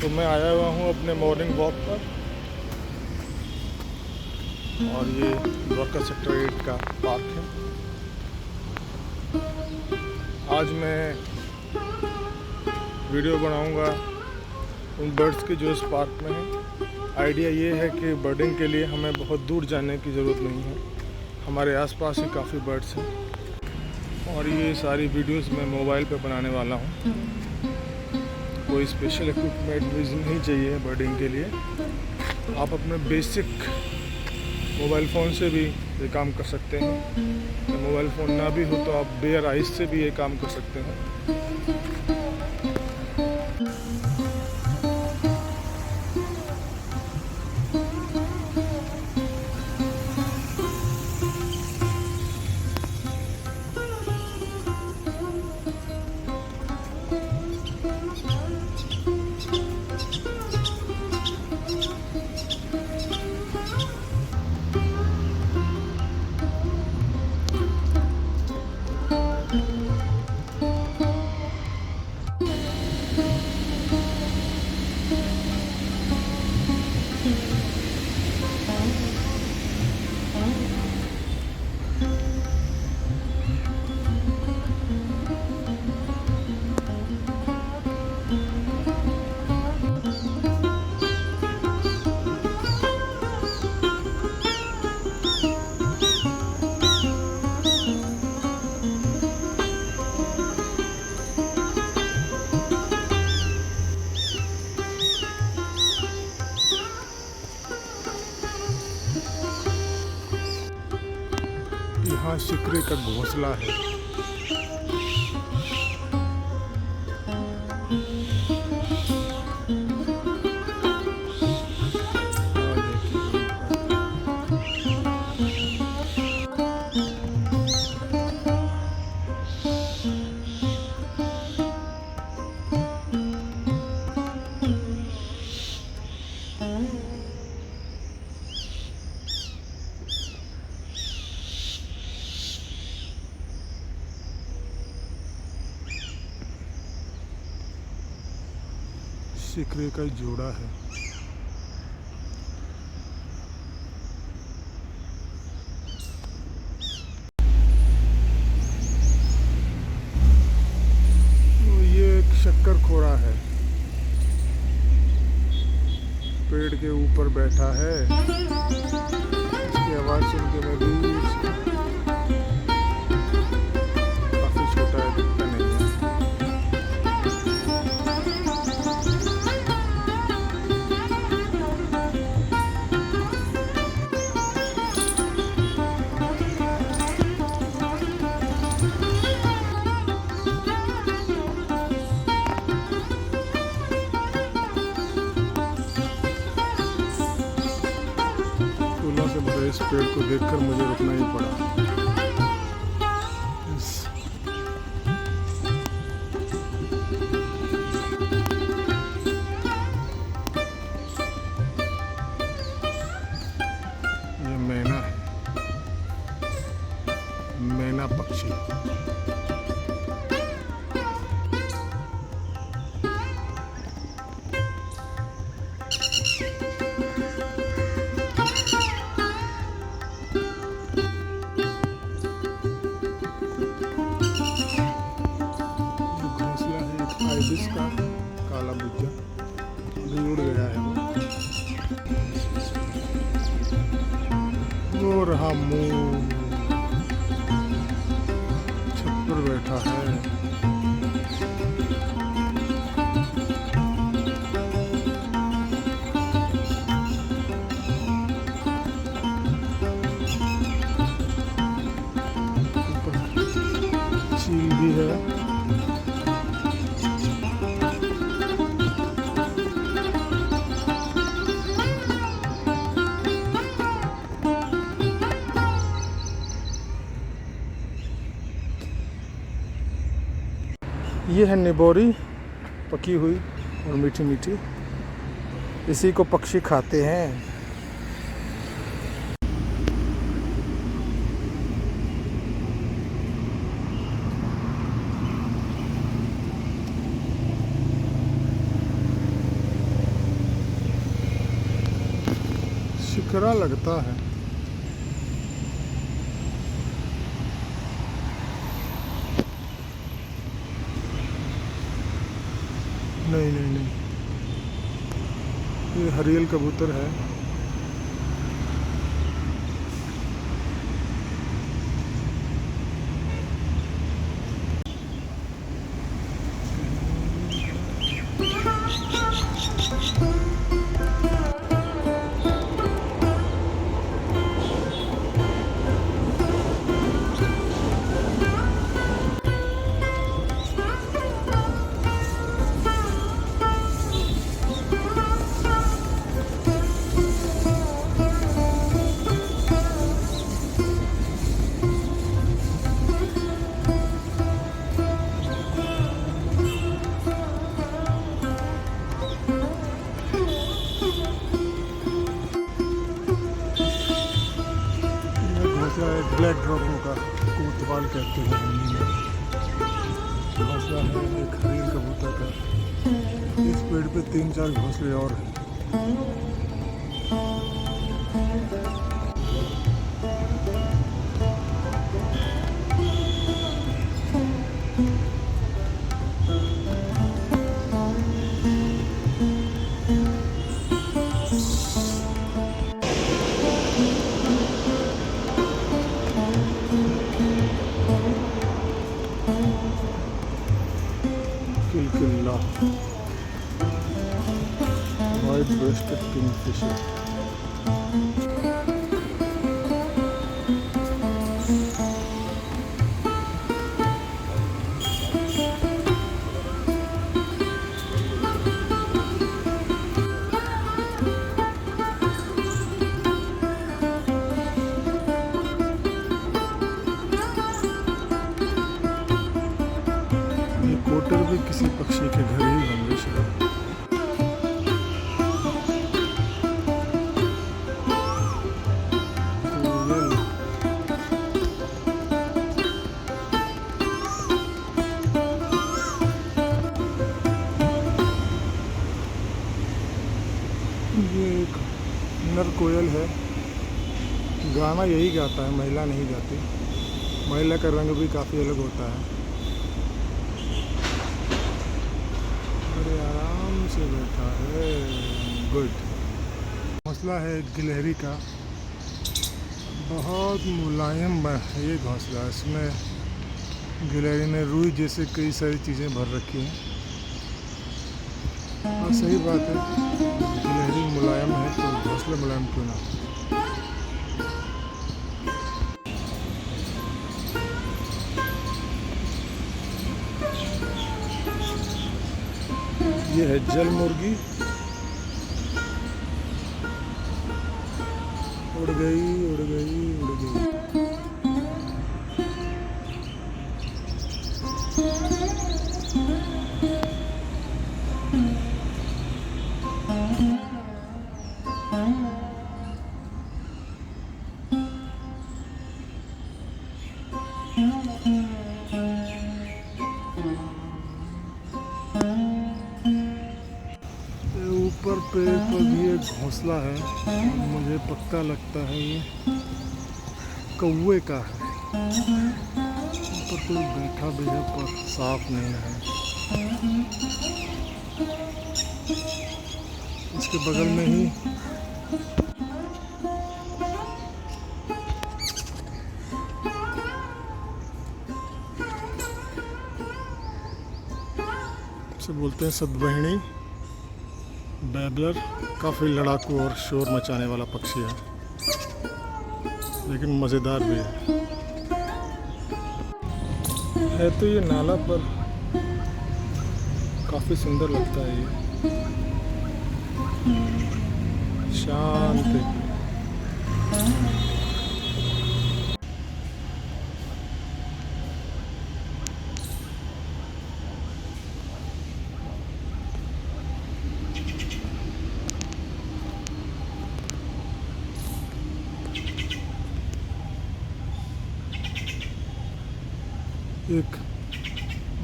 तो मैं आया हुआ हूँ अपने मॉर्निंग वॉक पर, और ये द्वारका सेक्टर 8 का पार्क है। आज मैं वीडियो बनाऊंगा उन बर्ड्स की जो इस पार्क में है। आइडिया ये है कि बर्डिंग के लिए हमें बहुत दूर जाने की ज़रूरत नहीं है, हमारे आसपास ही काफ़ी बर्ड्स हैं। और ये सारी वीडियोस मैं मोबाइल पे बनाने वाला हूँ। कोई स्पेशल इक्विपमेंट भी नहीं चाहिए बर्डिंग के लिए। आप अपने बेसिक मोबाइल फ़ोन से भी ये काम कर सकते हैं। मोबाइल फ़ोन ना भी हो तो आप बेयर आइस से भी ये काम कर सकते हैं। यहाँ शिकरे का घोंसला है। शिकरे का जोड़ा है। तो ये एक शक्करखोरा है, पेड़ के ऊपर बैठा है। इसकी आवाज़ सुन के मैं दूर से, काफ़ी छोटा है, दिखता नहीं है। इस पेड़ को देखकर मुझे रुकना ही पड़ा। ये मैना है, मैना पक्षी। इसका काला बुज्जा भी उड़ गया है। वो रहा मोर, छत पर बैठा है। ऊपर चील भी है। ये है निबोरी, पकी हुई और मीठी मीठी। इसी को पक्षी खाते हैं। चिड़चिड़ा लगता है। नहीं नहीं नहीं, ये हरियल कबूतर है। ब्लैक ड्रॉपों का कोतवाल कहते हैं हिंदी में। घोंसला है एक हरियल कबूतर का। इस पेड़ पे 3-4 घोंसले और हैं। किलकिल्ला वाइट ब्रेस्टेड किंगफिशर। कोटर भी किसी पक्षी के घर ही होंगे शायद। ये एक नर कोयल है। गाना यही गाता है, महिला नहीं गाती। महिला का रंग भी काफ़ी अलग होता है। बड़े आराम से बैठा है। गुड। घोंसला है गिलहरी का, बहुत मुलायम है ये घोंसला। इसमें गिलहरी ने रुई जैसे कई सारी चीज़ें भर रखी हैं। और सही बात है, गिलहरी मुलायम है तो घोंसला मुलायम क्यों ना। ये है जल मुर्गी। उड़ गई उड़ गई उड़ गई। ऊपर पेड़ पर भी एक घोंसला है। मुझे पक्का लगता है ये कौवे का है। ऊपर कोई बैठा भी है पर साफ नहीं है। इसके बगल में ही से बोलते हैं सतबहिनी बैबलर। काफ़ी लड़ाकू और शोर मचाने वाला पक्षी है, लेकिन मज़ेदार भी है। तो ये नाला पर काफ़ी सुंदर लगता है। ये शांत एक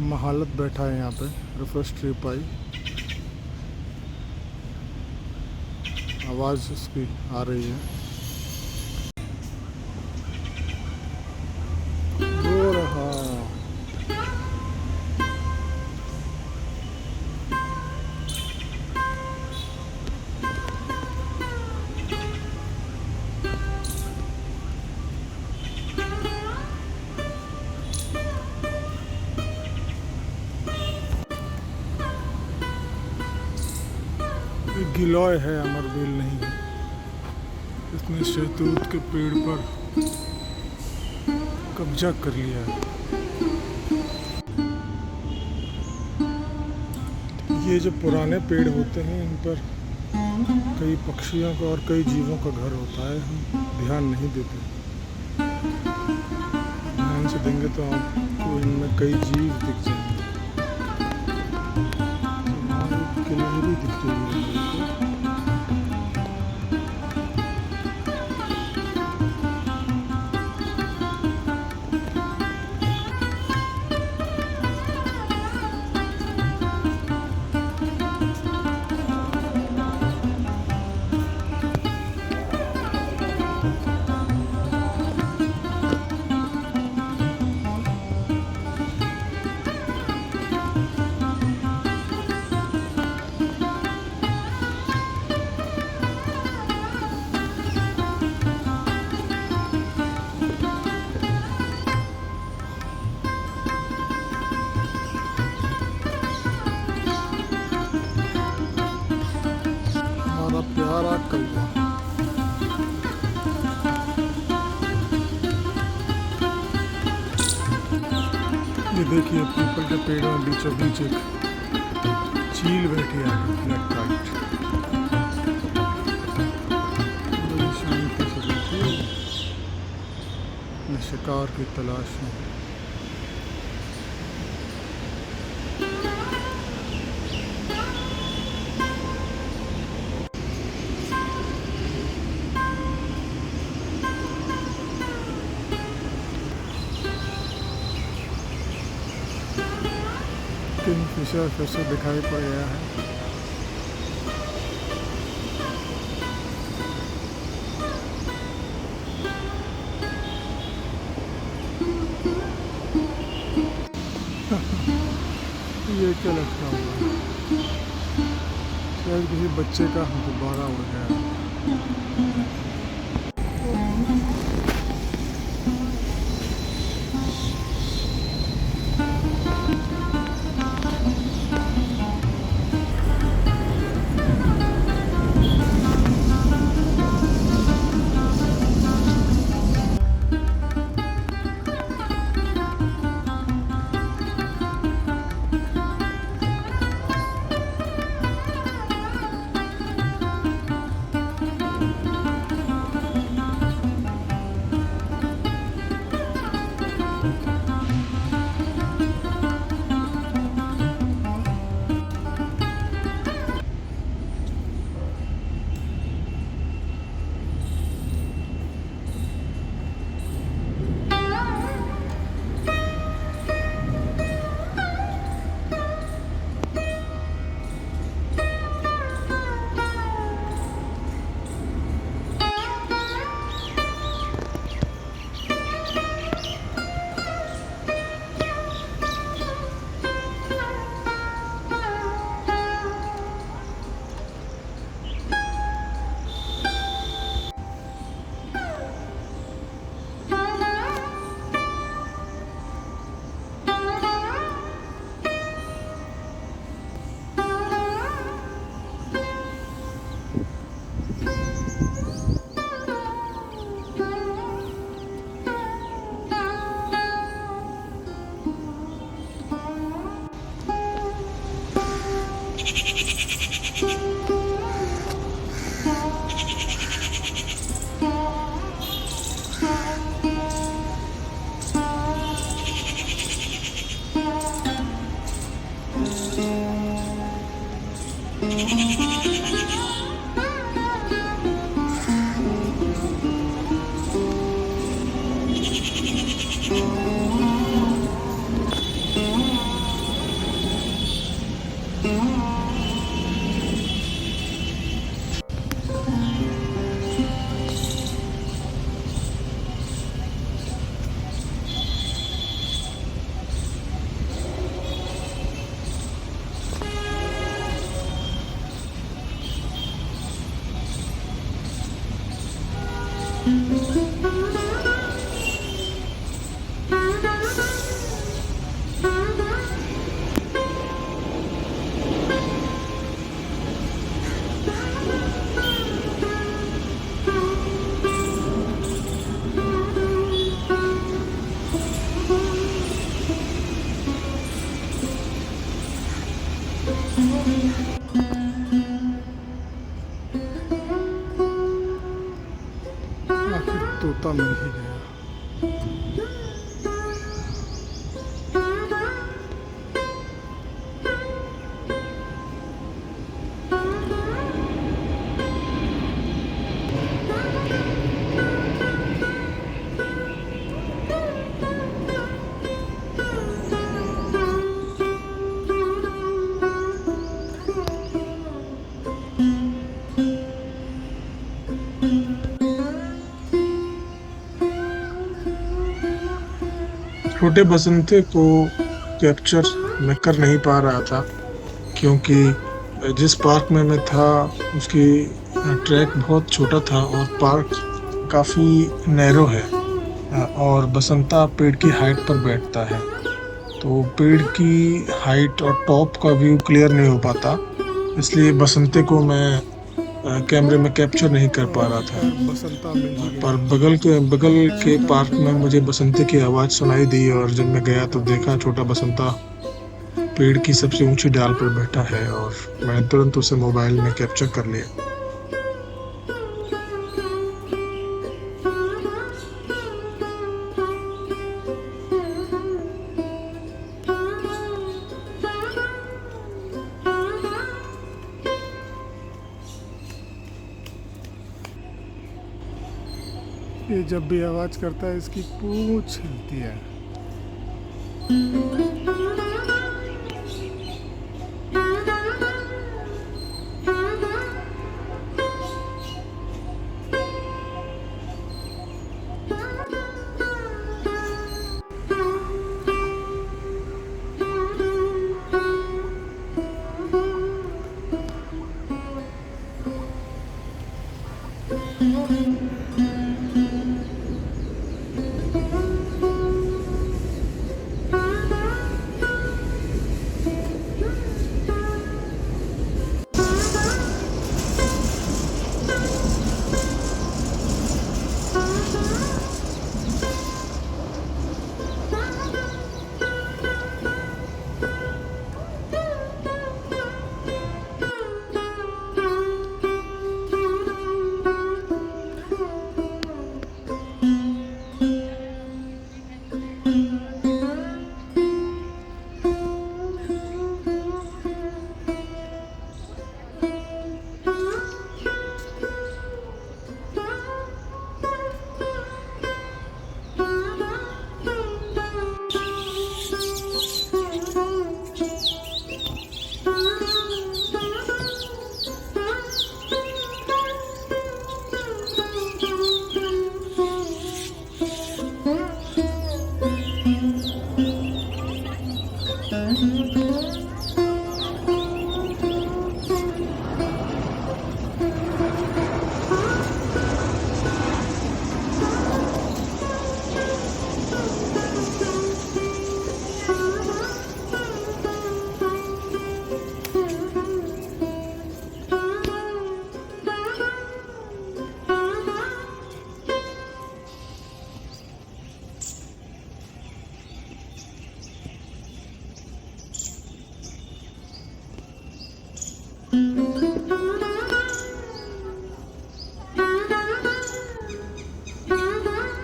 महालत बैठा है यहाँ पे, रिफ्रेश ट्री पाई। आवाज़ उसकी आ रही है। वो रहा। ये गिलोय है, अमरबेल नहीं है। इसने शहतूत के पेड़ पर कब्जा कर लिया है। ये जो पुराने पेड़ होते हैं इन पर कई पक्षियों का और कई जीवों का घर होता है, हम ध्यान नहीं देते। ध्यान से देंगे तो आपको इनमें कई जीव दिख जाएंगे। गिलहरी दिख रही है मेरे को। हमारा प्यारा कौवा। ये देखिए पीपल के पेड़ में बीचों बीच एक चील बैठी है, ब्लैक काइट। बड़ी शांति से बैठी है, अपने शिकार की तलाश में। किंगफिशर फिर से दिखाई पड़ गया है। ये क्या लटका हुआ है? शायद किसी बच्चे का गुब्बारा उड़ गया है। आखिर तोता मिल ही गया। छोटे बसंते को कैप्चर मैं कर नहीं पा रहा था, क्योंकि जिस पार्क में मैं था उसकी ट्रैक बहुत छोटा था और पार्क काफ़ी नैरो है, और बसंता पेड़ की हाइट पर बैठता है, तो पेड़ की हाइट और टॉप का व्यू क्लियर नहीं हो पाता, इसलिए बसंते को मैं कैमरे में कैप्चर नहीं कर पा रहा था। बसंता मिल ही पर गया। बगल के पार्क में मुझे बसंते की आवाज़ सुनाई दी, और जब मैं गया तो देखा छोटा बसंता पेड़ की सबसे ऊंची डाल पर बैठा है, और मैंने तुरंत उसे मोबाइल में कैप्चर कर लिया। ये जब भी आवाज करता है इसकी पूंछ हिलती है।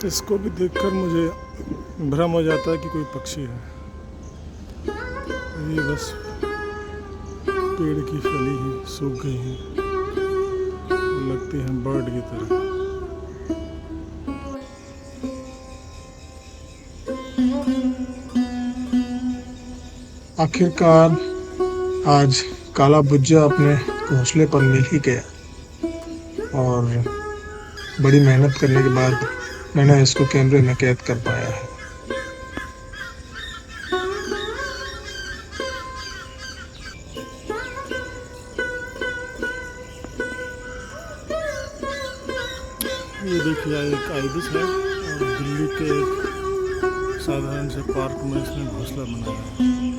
इसको भी देखकर मुझे भ्रम हो जाता है कि कोई पक्षी है। ये बस पेड़ की फली है, सूख गई है, लगती है बर्ड की तरह। आखिरकार आज काला बुज्जा अपने घोंसले पर मिल ही गया, और बड़ी मेहनत करने के बाद मैंने इसको कैमरे में कैद कर पाया है। ये देखिए एक आइबिस है और दिल्ली के एक साधारण से पार्क में इसने घोंसला बनाया है।